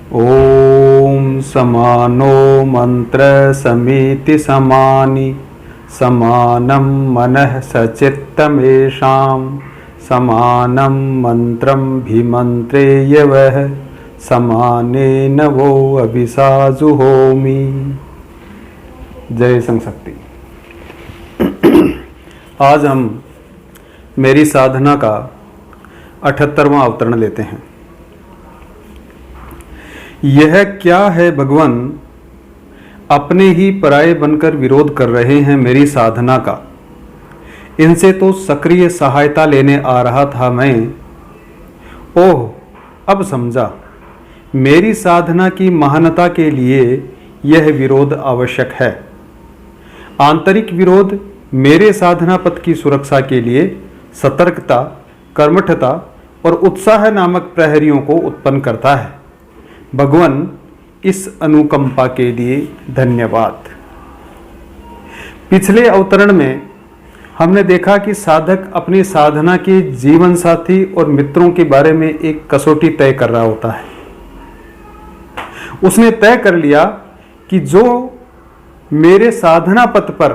ओम समानो मंत्र समिति समानि समानं मनः सचित्तमेषां समानं मंत्रं भिमंत्रेय वह समानेन वो अभिसाजुहोमि। जय संशक्ति। आज हम मेरी साधना का 78वां अवतरण लेते हैं। यह क्या है भगवान, अपने ही पराये बनकर विरोध कर रहे हैं मेरी साधना का। इनसे तो सक्रिय सहायता लेने आ रहा था मैं। ओह, अब समझा, मेरी साधना की महानता के लिए यह विरोध आवश्यक है। आंतरिक विरोध मेरे साधना पथ की सुरक्षा के लिए सतर्कता, कर्मठता और उत्साह नामक प्रहरियों को उत्पन्न करता है। भगवान, इस अनुकंपा के लिए धन्यवाद। पिछले अवतरण में हमने देखा कि साधक अपनी साधना के जीवन साथी और मित्रों के बारे में एक कसौटी तय कर रहा होता है। उसने तय कर लिया कि जो मेरे साधना पथ पर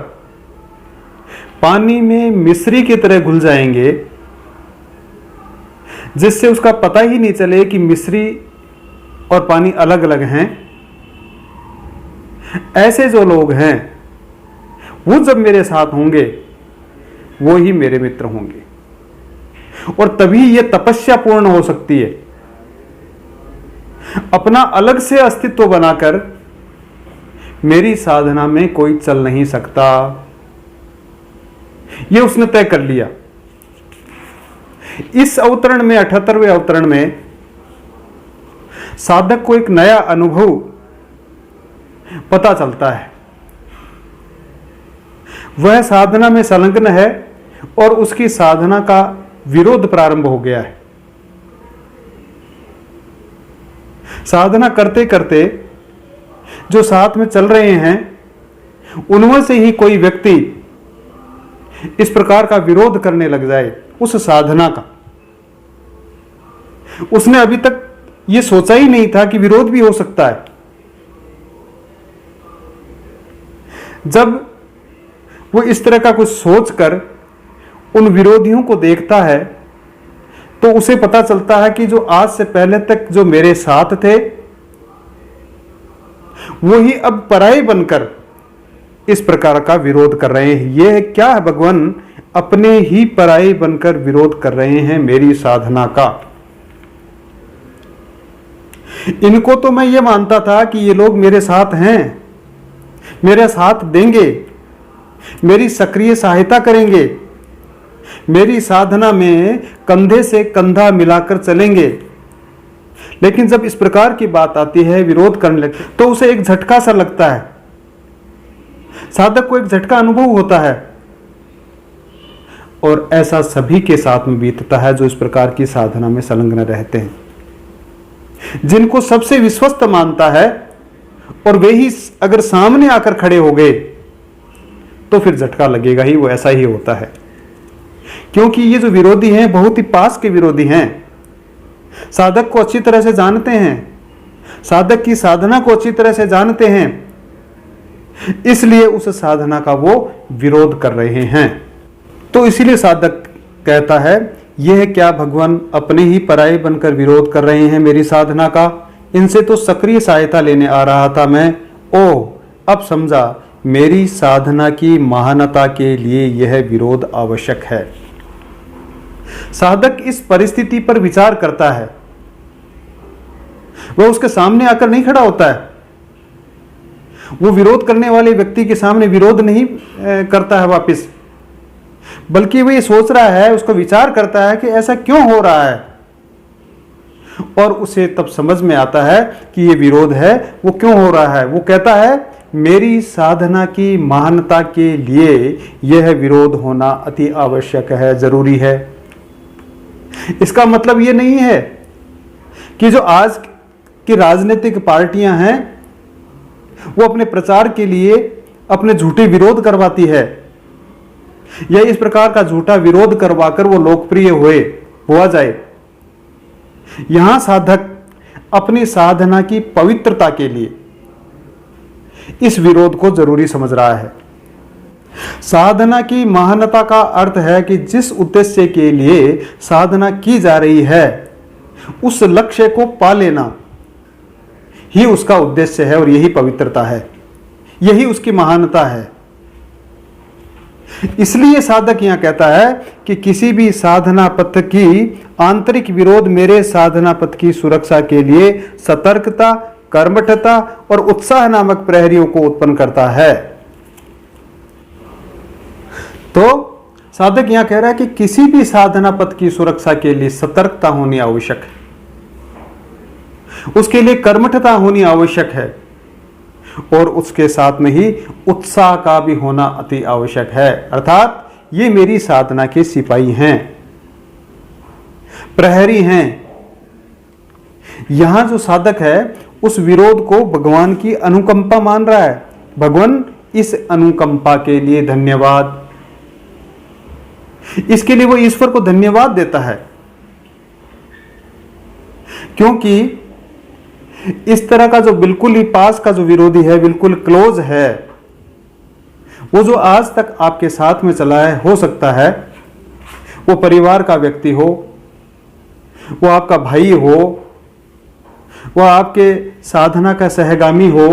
पानी में मिश्री की तरह घुल जाएंगे, जिससे उसका पता ही नहीं चले कि मिश्री और पानी अलग अलग हैं, ऐसे जो लोग हैं वो जब मेरे साथ होंगे वो ही मेरे मित्र होंगे। और तभी यह तपस्या पूर्ण हो सकती है। अपना अलग से अस्तित्व बनाकर मेरी साधना में कोई चल नहीं सकता, यह उसने तय कर लिया। इस अवतरण में, 78वें अवतरण में, साधक को एक नया अनुभव पता चलता है। वह साधना में संलग्न है और उसकी साधना का विरोध प्रारंभ हो गया है। साधना करते करते जो साथ में चल रहे हैं उनमें से ही कोई व्यक्ति इस प्रकार का विरोध करने लग जाए उस साधना का। उसने अभी तक यह सोचा ही नहीं था कि विरोध भी हो सकता है। जब वो इस तरह का कुछ सोचकर उन विरोधियों को देखता है तो उसे पता चलता है कि जो आज से पहले तक जो मेरे साथ थे वो ही अब पराये बनकर इस प्रकार का विरोध कर रहे हैं। यह क्या है भगवान, अपने ही पराये बनकर विरोध कर रहे हैं मेरी साधना का। इनको तो मैं ये मानता था कि ये लोग मेरे साथ हैं, मेरे साथ देंगे, मेरी सक्रिय सहायता करेंगे, मेरी साधना में कंधे से कंधा मिलाकर चलेंगे। लेकिन जब इस प्रकार की बात आती है, विरोध करने लगते, तो उसे एक झटका सा लगता है। साधक को एक झटका अनुभव होता है। और ऐसा सभी के साथ में बीतता है जो इस प्रकार की साधना में संलग्न रहते हैं। जिनको सबसे विश्वस्त मानता है और वे ही अगर सामने आकर खड़े हो गए तो फिर झटका लगेगा ही। वो ऐसा ही होता है, क्योंकि ये जो विरोधी हैं बहुत ही पास के विरोधी हैं। साधक को अच्छी तरह से जानते हैं, साधक की साधना को अच्छी तरह से जानते हैं, इसलिए उस साधना का वो विरोध कर रहे हैं। तो इसीलिए साधक कहता है, यह क्या भगवान, अपने ही पराये बनकर विरोध कर रहे हैं मेरी साधना का। इनसे तो सक्रिय सहायता लेने आ रहा था मैं। ओह, अब समझा, मेरी साधना की महानता के लिए यह विरोध आवश्यक है। साधक इस परिस्थिति पर विचार करता है। वह उसके सामने आकर नहीं खड़ा होता है। वो विरोध करने वाले व्यक्ति के सामने विरोध नहीं करता है वापिस, बल्कि वो ये सोच रहा है, उसको विचार करता है कि ऐसा क्यों हो रहा है। और उसे तब समझ में आता है कि ये विरोध है वो क्यों हो रहा है। वो कहता है, मेरी साधना की महानता के लिए यह विरोध होना अति आवश्यक है, जरूरी है। इसका मतलब ये नहीं है कि जो आज की राजनीतिक पार्टियां हैं वो अपने प्रचार के लिए अपने झूठे विरोध करवाती है, या इस प्रकार का झूठा विरोध करवाकर वो लोकप्रिय हुआ जाए। यहां साधक अपनी साधना की पवित्रता के लिए इस विरोध को जरूरी समझ रहा है। साधना की महानता का अर्थ है कि जिस उद्देश्य के लिए साधना की जा रही है उस लक्ष्य को पा लेना ही उसका उद्देश्य है और यही पवित्रता है, यही उसकी महानता है। इसलिए साधक यहां कहता है कि किसी भी साधना पथ की आंतरिक विरोध मेरे साधना पथ की सुरक्षा के लिए सतर्कता, कर्मठता और उत्साह नामक प्रहरियों को उत्पन्न करता है। तो साधक यहां कह रहा है कि किसी भी साधना पथ की सुरक्षा के लिए सतर्कता होनी आवश्यक है, उसके लिए कर्मठता होनी आवश्यक है और उसके साथ में ही उत्साह का भी होना अति आवश्यक है। अर्थात ये मेरी साधना के सिपाही हैं, प्रहरी हैं। यहां जो साधक है उस विरोध को भगवान की अनुकंपा मान रहा है। भगवान इस अनुकंपा के लिए धन्यवाद, इसके लिए वो ईश्वर को धन्यवाद देता है, क्योंकि इस तरह का जो बिल्कुल ही पास का जो विरोधी है, बिल्कुल क्लोज है, वो जो आज तक आपके साथ में चला है, हो सकता है वो परिवार का व्यक्ति हो, वो आपका भाई हो, वो आपके साधना का सहगामी हो।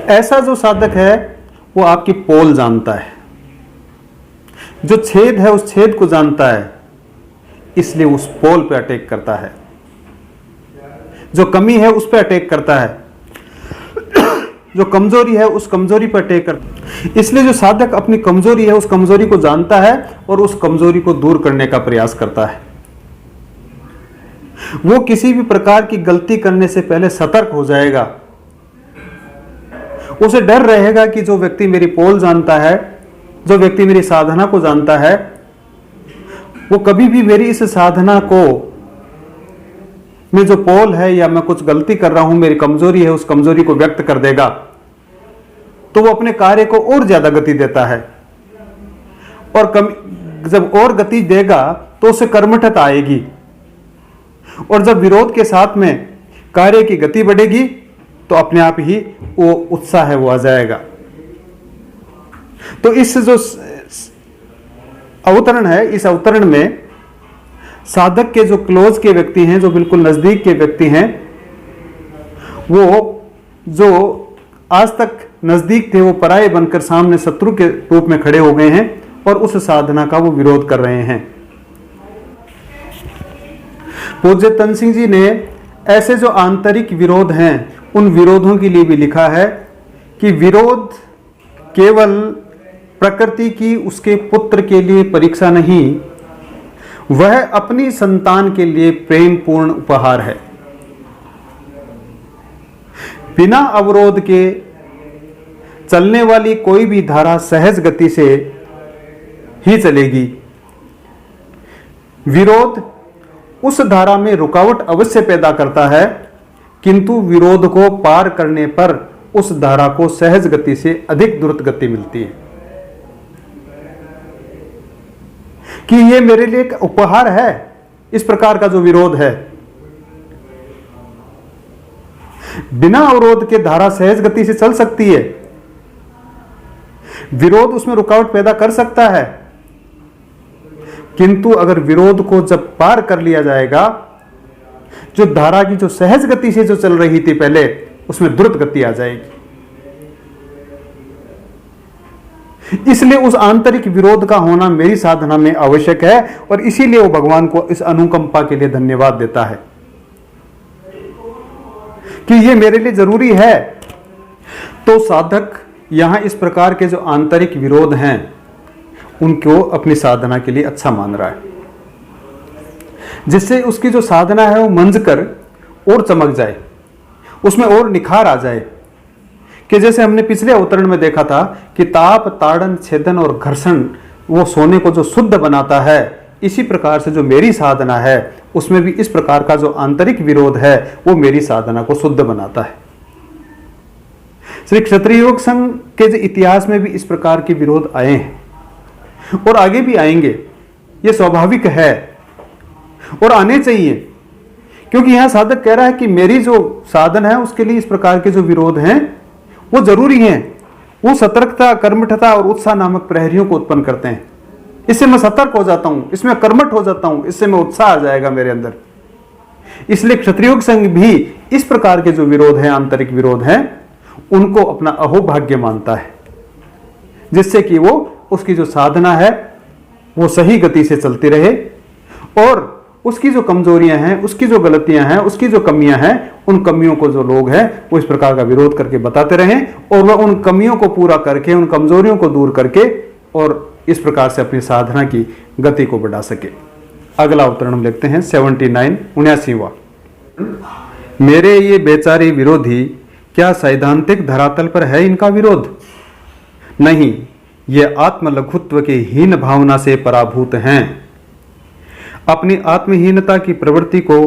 ऐसा जो साधक है वो आपकी पोल जानता है, जो छेद है उस छेद को जानता है, इसलिए उस पोल पे अटैक करता है, जो कमी है उस पे अटैक करता है, जो कमजोरी है उस कमजोरी पर अटैक करता है। इसलिए जो साधक अपनी कमजोरी है उस कमजोरी को जानता है और उस कमजोरी को दूर करने का प्रयास करता है। वो किसी भी प्रकार की गलती करने से पहले सतर्क हो जाएगा। उसे डर रहेगा कि जो व्यक्ति मेरी पोल जानता है, जो व्यक्ति मेरी साधना को जानता है, वो कभी भी मेरी इस साधना को में जो पोल है या मैं कुछ गलती कर रहा हूं, मेरी कमजोरी है, उस कमजोरी को व्यक्त कर देगा तो वो अपने कार्य को और ज्यादा गति देता है। और जब और गति देगा तो उसे कर्मठता आएगी, और जब विरोध के साथ में कार्य की गति बढ़ेगी तो अपने आप ही वो उत्साह है वो आ जाएगा। तो इस जो अवतरण है, इस अवतरण में साधक के जो क्लोज के व्यक्ति हैं, जो बिल्कुल नजदीक के व्यक्ति हैं, वो जो आज तक नजदीक थे वो पराये बनकर सामने शत्रु के रूप में खड़े हो गए हैं और उस साधना का वो विरोध कर रहे हैं। पूज्य तन सिंह जी ने ऐसे जो आंतरिक विरोध हैं उन विरोधों के लिए भी लिखा है कि विरोध केवल प्रकृति की उसके पुत्र के लिए परीक्षा नहीं, वह अपनी संतान के लिए प्रेम पूर्ण उपहार है। बिना अवरोध के चलने वाली कोई भी धारा सहज गति से ही चलेगी। विरोध उस धारा में रुकावट अवश्य पैदा करता है, किंतु विरोध को पार करने पर उस धारा को सहज गति से अधिक द्रुत गति मिलती है। कि ये मेरे लिए एक उपहार है, इस प्रकार का जो विरोध है। बिना अवरोध के धारा सहज गति से चल सकती है, विरोध उसमें रुकावट पैदा कर सकता है, किंतु अगर विरोध को जब पार कर लिया जाएगा, जो धारा की जो सहज गति से जो चल रही थी पहले, उसमें द्रुत गति आ जाएगी। इसलिए उस आंतरिक विरोध का होना मेरी साधना में आवश्यक है और इसीलिए वो भगवान को इस अनुकंपा के लिए धन्यवाद देता है कि ये मेरे लिए जरूरी है। तो साधक यहां इस प्रकार के जो आंतरिक विरोध हैं उनको अपनी साधना के लिए अच्छा मान रहा है, जिससे उसकी जो साधना है वो मंजकर और चमक जाए, उसमें और निखार आ जाए। कि जैसे हमने पिछले अवतरण में देखा था कि ताप, ताड़न, छेदन और घर्षण वो सोने को जो शुद्ध बनाता है, इसी प्रकार से जो मेरी साधना है उसमें भी इस प्रकार का जो आंतरिक विरोध है वो मेरी साधना को शुद्ध बनाता है। श्री क्षत्रिय योग संघ के जो इतिहास में भी इस प्रकार के विरोध आए हैं और आगे भी आएंगे, ये स्वाभाविक है और आने चाहिए, क्योंकि यहां साधक कह रहा है कि मेरी जो साधन है उसके लिए इस प्रकार के जो विरोध हैं वो जरूरी हैं। वो सतर्कता, कर्मठता और उत्साह नामक प्रहरियों को उत्पन्न करते हैं। इससे मैं सतर्क हो जाता हूं, इसमें कर्मठ हो जाता हूं, इससे मैं उत्साह आ जाएगा मेरे अंदर। इसलिए क्षत्रियोग संघ भी इस प्रकार के जो विरोध हैं, आंतरिक विरोध हैं, उनको अपना अहोभाग्य मानता है, जिससे कि वो उसकी जो साधना है वो सही गति से चलती रहे और उसकी जो कमजोरियां हैं, उसकी जो गलतियां हैं, उसकी जो कमियां हैं, उन कमियों को जो लोग हैं वो इस प्रकार का विरोध करके बताते रहें और वह उन कमियों को पूरा करके, उन कमजोरियों को दूर करके और इस प्रकार से अपनी साधना की गति को बढ़ा सके। अगला अवतरण हम लिखते हैं 79वां। मेरे ये बेचारे विरोधी, क्या सैद्धांतिक धरातल पर है इनका विरोध? नहीं, ये आत्मलघुत्व के हीन भावना से पराभूत हैं। अपनी आत्महीनता की प्रवृत्ति को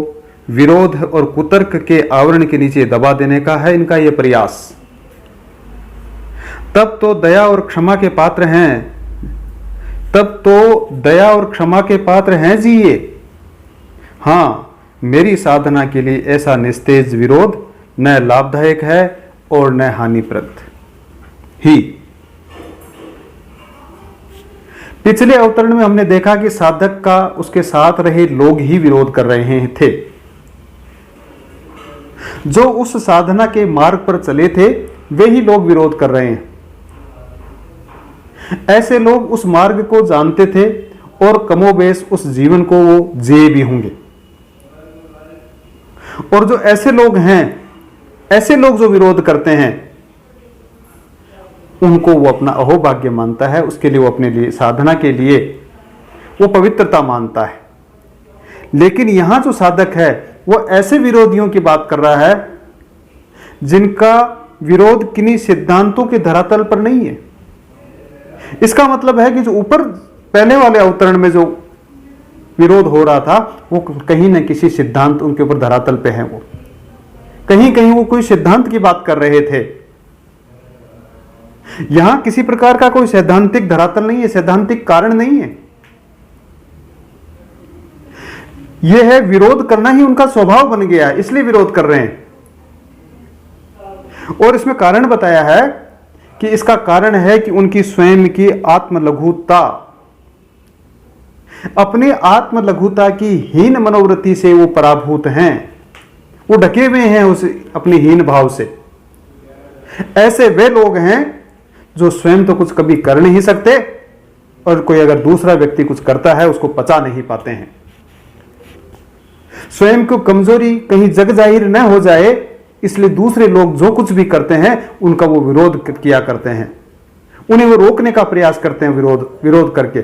विरोध और कुतर्क के आवरण के नीचे दबा देने का है इनका यह प्रयास। तब तो दया और क्षमा के पात्र हैं, तब तो दया और क्षमा के पात्र हैं जी ये। हां, मेरी साधना के लिए ऐसा निस्तेज विरोध न लाभदायक है और न हानिप्रद ही। पिछले अवतरण में हमने देखा कि साधक का उसके साथ रहे लोग ही विरोध कर रहे थे। जो उस साधना के मार्ग पर चले थे वे ही लोग विरोध कर रहे हैं। ऐसे लोग उस मार्ग को जानते थे और कमोबेश उस जीवन को वो जिए भी होंगे। और जो ऐसे लोग हैं, ऐसे लोग जो विरोध करते हैं, उनको वो अपना अहोभाग्य मानता है। उसके लिए वो अपने लिए साधना के लिए वो पवित्रता मानता है। लेकिन यहां जो साधक है वो ऐसे विरोधियों की बात कर रहा है जिनका विरोध किन्हीं सिद्धांतों के धरातल पर नहीं है। इसका मतलब है कि जो ऊपर पहले वाले अवतरण में जो विरोध हो रहा था वो कहीं न किसी सिद्धांत उनके ऊपर धरातल पे है। वो कहीं कहीं वो कोई सिद्धांत की बात कर रहे थे। यहां किसी प्रकार का कोई सैद्धांतिक धरातल नहीं है, सैद्धांतिक कारण नहीं है। यह है विरोध करना ही उनका स्वभाव बन गया है, इसलिए विरोध कर रहे हैं। और इसमें कारण बताया है कि इसका कारण है कि उनकी स्वयं की आत्मलघुता, अपने आत्मलघुता की हीन मनोवृत्ति से वो पराभूत हैं। वो ढके हुए हैं उस अपनी हीन भाव से। ऐसे वे लोग हैं जो स्वयं तो कुछ कभी कर नहीं सकते और कोई अगर दूसरा व्यक्ति कुछ करता है उसको पचा नहीं पाते हैं। स्वयं को कमजोरी कहीं जग जाहिर न हो जाए इसलिए दूसरे लोग जो कुछ भी करते हैं उनका वो विरोध किया करते हैं, उन्हें वो रोकने का प्रयास करते हैं विरोध करके।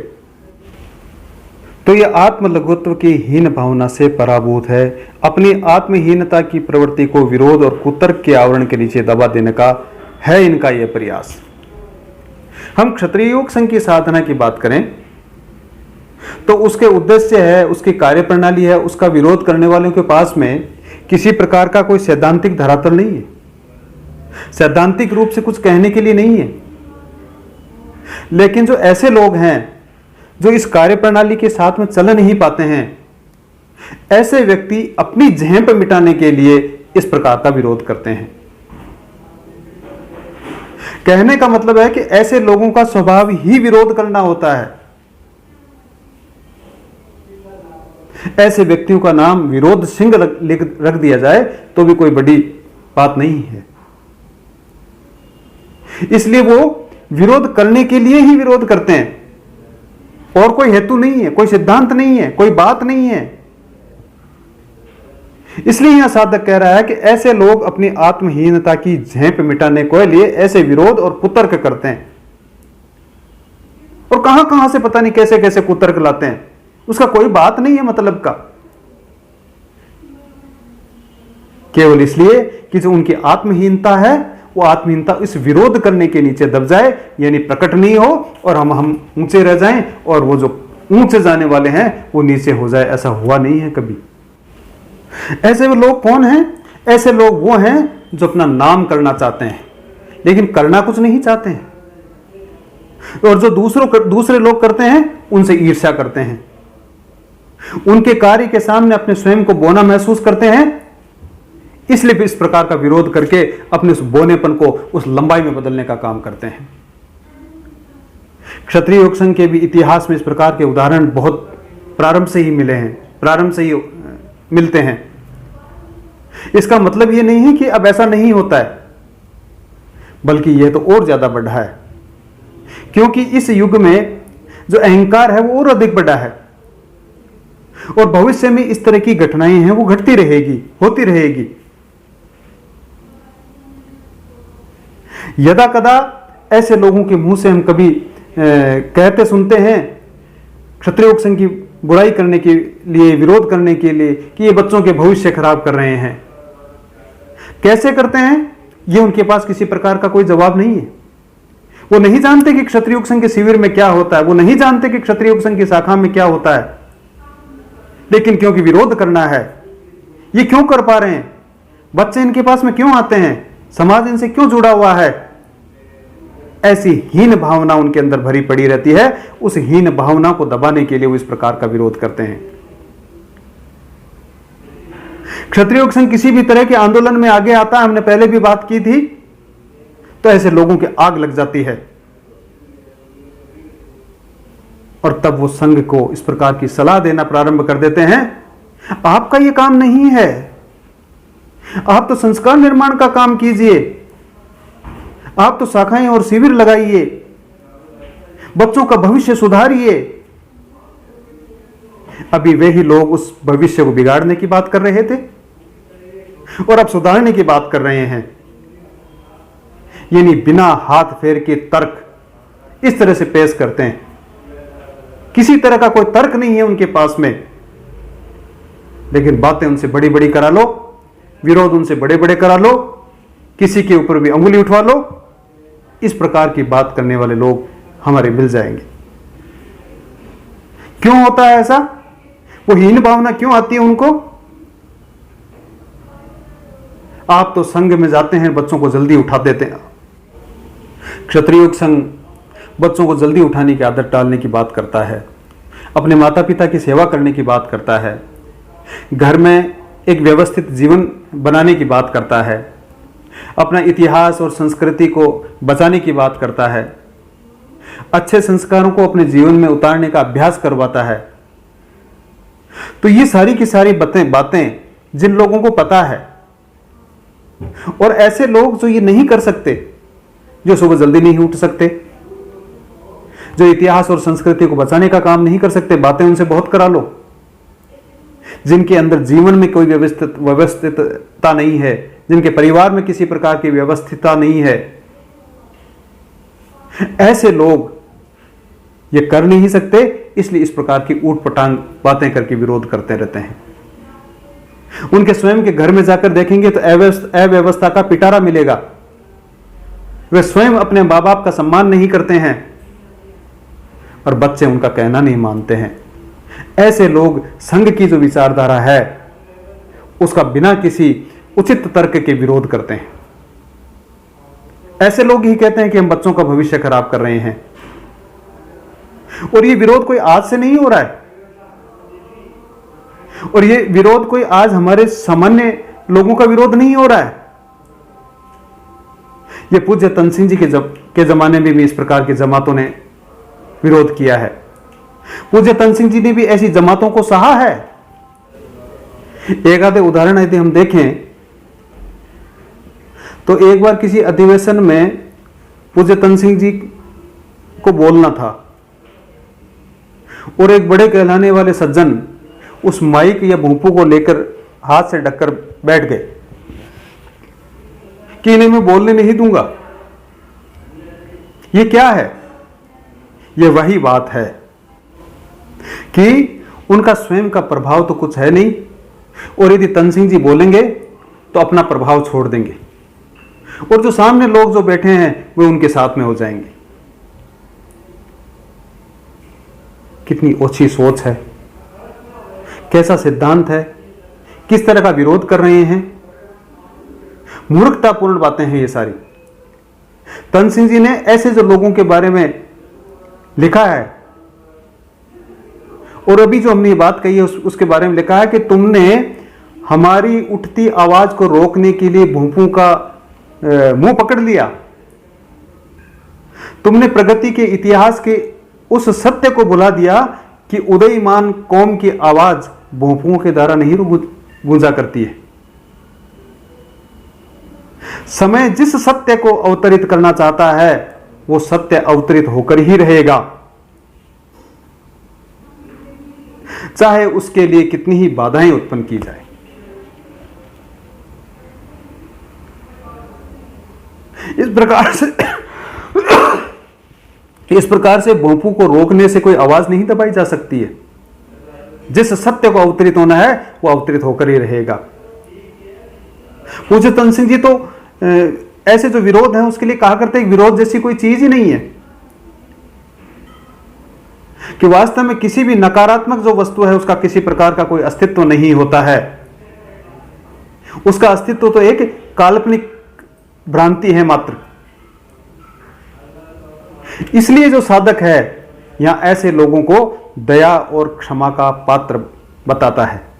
तो ये आत्मलघुत्व की हीन भावना से पराभूत है। अपनी आत्महीनता की प्रवृत्ति को विरोध और कुतर्क के आवरण के नीचे दबा देने का है इनका यह प्रयास। हम क्षत्रिय योग संघ की साधना की बात करें तो उसके उद्देश्य है, उसकी कार्यप्रणाली है, उसका विरोध करने वालों के पास में किसी प्रकार का कोई सैद्धांतिक धरातल नहीं है, सैद्धांतिक रूप से कुछ कहने के लिए नहीं है। लेकिन जो ऐसे लोग हैं जो इस कार्यप्रणाली के साथ में चल नहीं पाते हैं, ऐसे व्यक्ति अपनी झेप मिटाने के लिए इस प्रकार का विरोध करते हैं। कहने का मतलब है कि ऐसे लोगों का स्वभाव ही विरोध करना होता है। ऐसे व्यक्तियों का नाम विरोध सिंह रख दिया जाए तो भी कोई बड़ी बात नहीं है। इसलिए वो विरोध करने के लिए ही विरोध करते हैं और कोई हेतु नहीं है, कोई सिद्धांत नहीं है, कोई बात नहीं है। इसलिए यहां साधक कह रहा है कि ऐसे लोग अपनी आत्महीनता की झेप मिटाने के लिए ऐसे विरोध और कुतर्क करते हैं। और कहां कहां से पता नहीं कैसे कैसे कुतर्क लाते हैं, उसका कोई बात नहीं है मतलब का, केवल इसलिए कि जो उनकी आत्महीनता है वो आत्महीनता इस विरोध करने के नीचे दब जाए, यानी प्रकट नहीं हो और हम ऊंचे रह जाएं और वो जो ऊंचे जाने वाले हैं वो नीचे हो जाए। ऐसा हुआ नहीं है कभी। ऐसे वो लोग कौन हैं? ऐसे लोग वो हैं जो अपना नाम करना चाहते हैं लेकिन करना कुछ नहीं चाहते हैं, और जो दूसरे लोग करते हैं उनसे ईर्ष्या करते हैं। उनके कार्य के सामने अपने स्वयं को बौना महसूस करते हैं, इसलिए भी इस प्रकार का विरोध करके अपने उस बौनेपन को उस लंबाई में बदलने का काम करते हैं। क्षत्रिय योग संघ के भी इतिहास में इस प्रकार के उदाहरण बहुत प्रारंभ से ही मिले हैं, प्रारंभ से ही मिलते हैं। इसका मतलब यह नहीं है कि अब ऐसा नहीं होता है, बल्कि यह तो और ज्यादा बढ़ा है, क्योंकि इस युग में जो अहंकार है वो और अधिक बढ़ा है और भविष्य में इस तरह की घटनाएं हैं वो घटती रहेगी, होती रहेगी। यदा कदा ऐसे लोगों के मुंह से हम कभी कहते सुनते हैं क्षत्रिय योग संघ की बुराई करने के लिए, विरोध करने के लिए, कि ये बच्चों के भविष्य खराब कर रहे हैं। कैसे करते हैं ये उनके पास किसी प्रकार का कोई जवाब नहीं है। वो नहीं जानते कि क्षत्रिय योग संघ के शिविर में क्या होता है, वो नहीं जानते कि क्षत्रिय योग संघ की शाखा में क्या होता है, लेकिन क्योंकि विरोध करना है, ये क्यों कर पा रहे हैं, बच्चे इनके पास में क्यों आते हैं, समाज इनसे क्यों जुड़ा हुआ है, ऐसी हीन भावना उनके अंदर भरी पड़ी रहती है। उस हीन भावना को दबाने के लिए वो इस प्रकार का विरोध करते हैं। क्षत्रिय योग संघ किसी भी तरह के आंदोलन में आगे आता है, हमने पहले भी बात की थी, तो ऐसे लोगों की आग लग जाती है और तब वो संघ को इस प्रकार की सलाह देना प्रारंभ कर देते हैं, आपका ये काम नहीं है, आप तो संस्कार निर्माण का काम कीजिए, आप तो शाखाएं और शिविर लगाइए, बच्चों का भविष्य सुधारिए। अभी वे ही लोग उस भविष्य को बिगाड़ने की बात कर रहे थे और अब सुधारने की बात कर रहे हैं। यानी बिना हाथ फेर के तर्क इस तरह से पेश करते हैं, किसी तरह का कोई तर्क नहीं है उनके पास में, लेकिन बातें उनसे बड़ी बड़ी करा लो, विरोध उनसे बड़े बड़े करा लो, किसी के ऊपर भी अंगुली उठवा लो। इस प्रकार की बात करने वाले लोग हमारे मिल जाएंगे। क्यों होता है ऐसा? वो हीन भावना क्यों आती है उनको? आप तो संघ में जाते हैं, बच्चों को जल्दी उठा देते हैं। क्षत्रिय योग संघ बच्चों को जल्दी उठाने की आदत डालने की बात करता है, अपने माता पिता की सेवा करने की बात करता है, घर में एक व्यवस्थित जीवन बनाने की बात करता है, अपना इतिहास और संस्कृति को बचाने की बात करता है, अच्छे संस्कारों को अपने जीवन में उतारने का अभ्यास करवाता है। तो ये सारी की सारी बातें जिन लोगों को पता है, और ऐसे लोग जो ये नहीं कर सकते, जो सुबह जल्दी नहीं उठ सकते, जो इतिहास और संस्कृति को बचाने का काम नहीं कर सकते, बातें उनसे बहुत करा लो। जिनके अंदर जीवन में कोई व्यवस्थितता नहीं है, जिनके परिवार में किसी प्रकार की व्यवस्थितता नहीं है, ऐसे लोग ये कर नहीं सकते, इसलिए इस प्रकार की ऊट-पटांग बातें करके विरोध करते रहते हैं। उनके स्वयं के घर में जाकर देखेंगे तो अव्यवस्था का पिटारा मिलेगा। वे स्वयं अपने मां बाप का सम्मान नहीं करते हैं और बच्चे उनका कहना नहीं मानते हैं। ऐसे लोग संघ की जो विचारधारा है उसका बिना किसी उचित तर्क के विरोध करते हैं। ऐसे लोग ही कहते हैं कि हम बच्चों का भविष्य खराब कर रहे हैं। और ये विरोध कोई आज से नहीं हो रहा है, और ये विरोध कोई आज हमारे सामान्य लोगों का विरोध नहीं हो रहा है। ये पूज्य तनसिंह जी के जमाने में भी इस प्रकार की जमातों ने विरोध किया है। पूज्य तनसिंह जी ने भी ऐसी जमातों को सहा है। एक आधे उदाहरण यदि हम देखें तो एक बार किसी अधिवेशन में पूज्य तनसिंह जी को बोलना था और एक बड़े कहलाने वाले सज्जन उस माइक या भूपू को लेकर हाथ से ढककर बैठ गए कि इन्हें मैं बोलने नहीं दूंगा। ये क्या है? ये वही बात है कि उनका स्वयं का प्रभाव तो कुछ है नहीं, और यदि तनसिंह जी बोलेंगे तो अपना प्रभाव छोड़ देंगे और जो सामने लोग जो बैठे हैं वे उनके साथ में हो जाएंगे। कितनी ओछी सोच है, कैसा सिद्धांत है, किस तरह का विरोध कर रहे हैं। मूर्खतापूर्ण बातें हैं ये सारी। तनसिंह जी ने ऐसे जो लोगों के बारे में लिखा है और अभी जो हमने ये बात कही है उसके बारे में लिखा है कि तुमने हमारी उठती आवाज को रोकने के लिए भूपों का मुंह पकड़ लिया। तुमने प्रगति के इतिहास के उस सत्य को भुला दिया कि उदयमान कौम की आवाज भूपों के द्वारा नहीं गूंजा करती है। समय जिस सत्य को अवतरित करना चाहता है वो सत्य अवतरित होकर ही रहेगा, चाहे उसके लिए कितनी ही बाधाएं उत्पन्न की जाए। इस प्रकार से भोंपू को रोकने से कोई आवाज नहीं दबाई जा सकती है। जिस सत्य को अवतरित होना है वो अवतरित होकर ही रहेगा। पूज्य तन सिंह जी तो ऐसे जो विरोध है उसके लिए कहा करते हैं विरोध जैसी कोई चीज ही नहीं है, कि वास्तव में किसी भी नकारात्मक जो वस्तु है उसका किसी प्रकार का कोई अस्तित्व नहीं होता है। उसका अस्तित्व तो एक काल्पनिक भ्रांति है मात्र। इसलिए जो साधक है यहां ऐसे लोगों को दया और क्षमा का पात्र बताता है।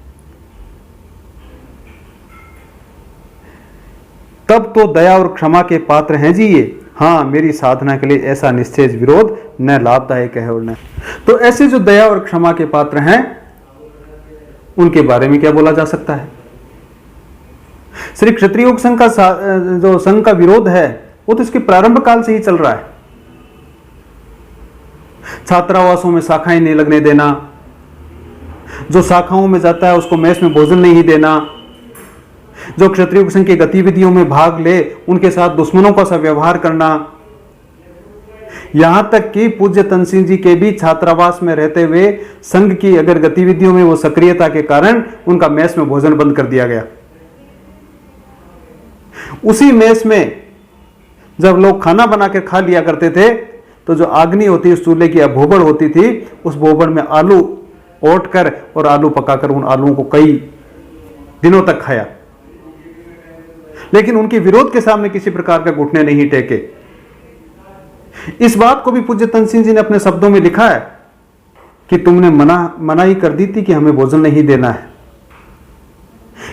तब तो दया और क्षमा के पात्र हैं जी ये। हाँ, मेरी साधना के लिए ऐसा निश्चय विरोध न लाभदायक है और न। तो ऐसे जो दया और क्षमा के पात्र हैं उनके बारे में क्या बोला जा सकता है? श्री क्षत्रिय योग संघ का जो संघ का विरोध है वो तो इसके प्रारंभ काल से ही चल रहा है। छात्रावासों में शाखाएं नहीं लगने देना, जो शाखाओं में जाता है उसको मेस में भोजन नहीं देना, जो क्षत्रिय संघ की गतिविधियों में भाग ले उनके साथ दुश्मनों का सा व्यवहार करना। यहां तक कि पूज्य तन सिंह जी के भी छात्रावास में रहते हुए संघ की अगर गतिविधियों में वो सक्रियता के कारण उनका मेस में भोजन बंद कर दिया गया। उसी मेस में जब लोग खाना बनाकर खा लिया करते थे तो जो आग्नि होती उस चूल्हे की भोबड़ होती थी, उस भोबड़ में आलू ओट कर और आलू पकाकर उन आलूओं को कई दिनों तक खाया, लेकिन उनके विरोध के सामने किसी प्रकार का घुटने नहीं टेके। इस बात को भी पूज्य तन सिंह जी ने अपने शब्दों में लिखा है कि तुमने मनाही कर दी थी कि हमें भोजन नहीं देना है,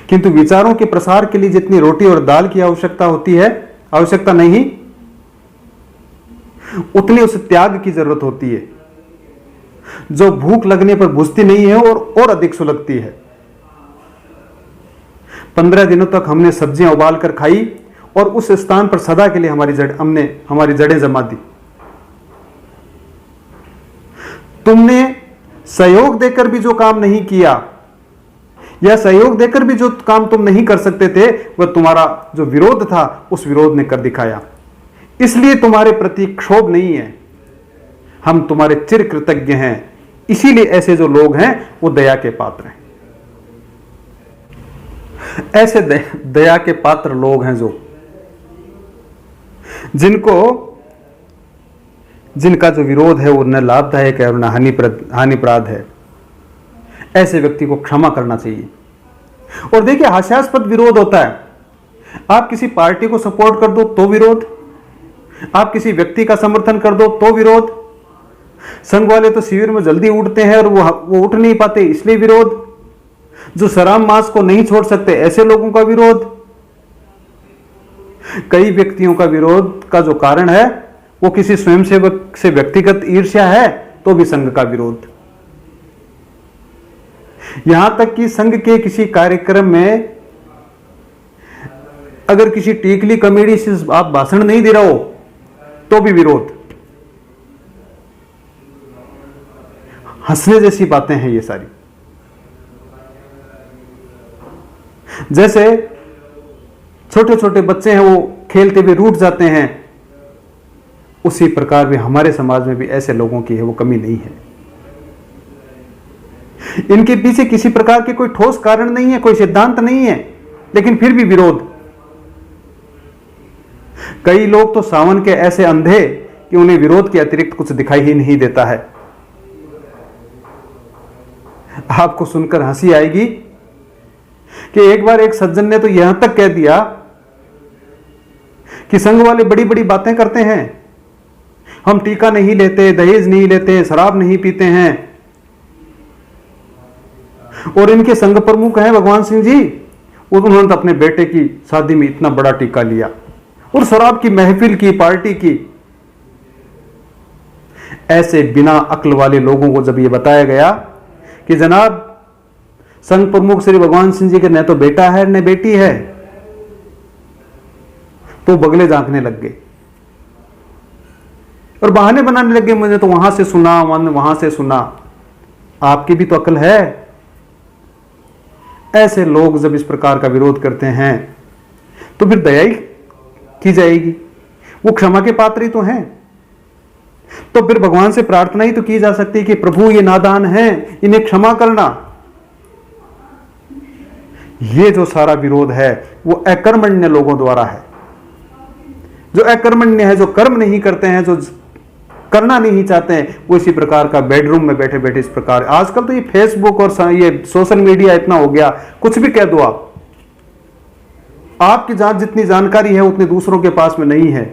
किंतु विचारों के प्रसार के लिए जितनी रोटी और दाल की आवश्यकता नहीं, उतनी उस त्याग की जरूरत होती है जो भूख लगने पर बुझती नहीं है और अधिक सुलगती है। 15 दिनों तक हमने सब्जियां उबाल कर खाई और उस स्थान पर सदा के लिए हमारी जड़ें जमा दी। तुमने सहयोग देकर भी जो काम नहीं किया या सहयोग देकर भी जो काम तुम नहीं कर सकते थे वह तुम्हारा जो विरोध था उस विरोध ने कर दिखाया। इसलिए तुम्हारे प्रति क्षोभ नहीं है, हम तुम्हारे चिर कृतज्ञ हैं। इसीलिए ऐसे जो लोग हैं वो दया के पात्र हैं। ऐसे दया के पात्र लोग हैं जिनका जो विरोध है वो न लाभदायक है और न हानिप्रद है। ऐसे व्यक्ति को क्षमा करना चाहिए। और देखिए, हास्यास्पद विरोध होता है। आप किसी पार्टी को सपोर्ट कर दो तो विरोध, आप किसी व्यक्ति का समर्थन कर दो तो विरोध। संघ वाले तो शिविर में जल्दी उठते हैं और वो उठ नहीं पाते इसलिए विरोध। जो शराब मांस को नहीं छोड़ सकते ऐसे लोगों का विरोध। कई व्यक्तियों का विरोध का जो कारण है वो किसी स्वयंसेवक से व्यक्तिगत ईर्ष्या है तो भी संघ का विरोध। यहां तक कि संघ के किसी कार्यक्रम में अगर किसी टीकली कमेडी से आप भाषण नहीं दे रहे हो तो भी विरोध। हंसने जैसी बातें हैं ये सारी। जैसे छोटे छोटे बच्चे हैं वो खेलते हुए रूठ जाते हैं, उसी प्रकार भी हमारे समाज में भी ऐसे लोगों की है वो कमी नहीं है। इनके पीछे किसी प्रकार के कोई ठोस कारण नहीं है, कोई सिद्धांत नहीं है, लेकिन फिर भी विरोध। कई लोग तो सावन के ऐसे अंधे कि उन्हें विरोध के अतिरिक्त कुछ दिखाई ही नहीं देता है। आपको सुनकर हंसी आएगी कि एक बार एक सज्जन ने तो यहां तक कह दिया कि संघ वाले बड़ी बड़ी बातें करते हैं, हम टीका नहीं लेते, दहेज नहीं लेते, शराब नहीं पीते हैं, और इनके संघ प्रमुख हैं भगवान सिंह जी, उन्होंने तो अपने बेटे की शादी में इतना बड़ा टीका लिया और शराब की महफिल की, पार्टी की। ऐसे बिना अक्ल वाले लोगों को जब यह बताया गया कि जनाब संघ प्रमुख श्री भगवान सिंह जी के न तो बेटा है न बेटी है, तो बगले झांकने लग गए और बहाने बनाने लग गए, मुझे तो वहां से सुना, वहां से सुना। आपकी भी तो अक्ल है। ऐसे लोग जब इस प्रकार का विरोध करते हैं तो फिर दया ही की जाएगी। वो क्षमा के पात्र ही तो हैं। तो फिर भगवान से प्रार्थना ही तो की जा सकती है कि प्रभु ये नादान हैं, इन्हें क्षमा करना। ये जो सारा विरोध है वो अकर्मण्य लोगों द्वारा है। जो अकर्मण्य है, जो कर्म नहीं करते हैं, जो करना नहीं चाहते हैं, वो इसी प्रकार का बेडरूम में बैठे बैठे इस प्रकार। आजकल तो ये फेसबुक और ये सोशल मीडिया इतना हो गया, कुछ भी कह दो आप। आपकी जितनी जानकारी है उतनी दूसरों के पास में नहीं है।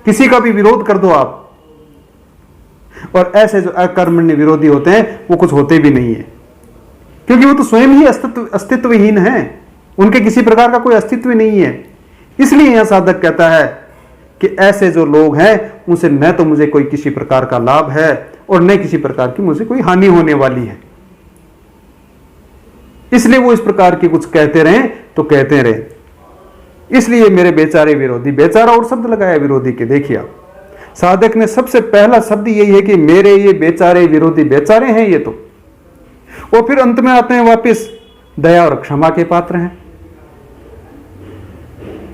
किसी का भी विरोध कर दो आप। और ऐसे जो अकर्मण्य विरोधी होते हैं वो कुछ होते भी नहीं है, क्योंकि वो तो स्वयं ही अस्तित्वहीन है। उनके किसी प्रकार का कोई अस्तित्व नहीं है। इसलिए यह साधक कहता है कि ऐसे जो लोग हैं उनसे न तो मुझे कोई किसी प्रकार का लाभ है और न किसी प्रकार की मुझे कोई हानि होने वाली है। इसलिए वो इस प्रकार की कुछ कहते रहे तो कहते रहे। इसलिए मेरे बेचारे विरोधी, बेचारा और शब्द लगाया विरोधी के। देखिए साधक ने सबसे पहला शब्द यही है कि मेरे ये बेचारे विरोधी, बेचारे हैं ये तो। और फिर अंत में आते हैं वापस, दया और क्षमा के पात्र हैं।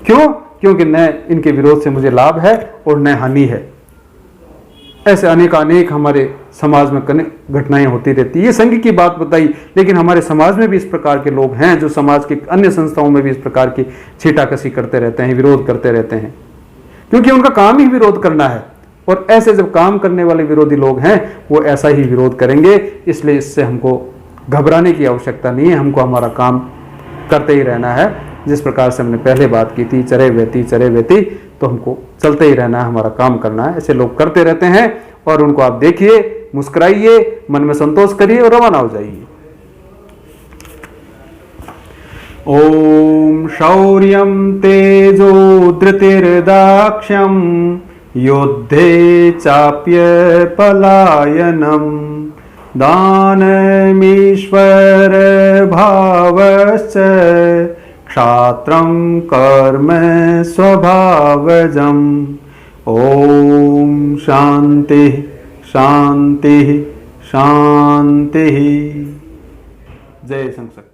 क्यों? क्योंकि न इनके विरोध से मुझे लाभ है और न हानि है। ऐसे अनेक हमारे समाज में घटनाएं होती रहती है। ये संघ की बात बताई, लेकिन हमारे समाज में भी इस प्रकार के लोग हैं जो समाज की अन्य संस्थाओं में भी इस प्रकार की छीटाकशी करते रहते हैं, विरोध करते रहते हैं, क्योंकि उनका काम ही विरोध करना है। और ऐसे जब काम करने वाले विरोधी लोग हैं वो ऐसा ही विरोध करेंगे। इसलिए इससे हमको घबराने की आवश्यकता नहीं है। हमको हमारा काम करते ही रहना है। जिस प्रकार से हमने पहले बात की थी, चरे वेती, तो हमको चलते ही रहना है, हमारा काम करना है। ऐसे लोग करते रहते हैं और उनको आप देखिए, मुस्कुराइए, मन में संतोष करिए और रवाना हो जाइए। ओम शौर्यं तेजो धृतिर्दाक्ष्यं युद्धे चाप्य पलायनम दानमीश्वर भावश्च क्षात्रं कर्म स्वभावजम्। ओम शांति शांति शांति। जय संसक्त।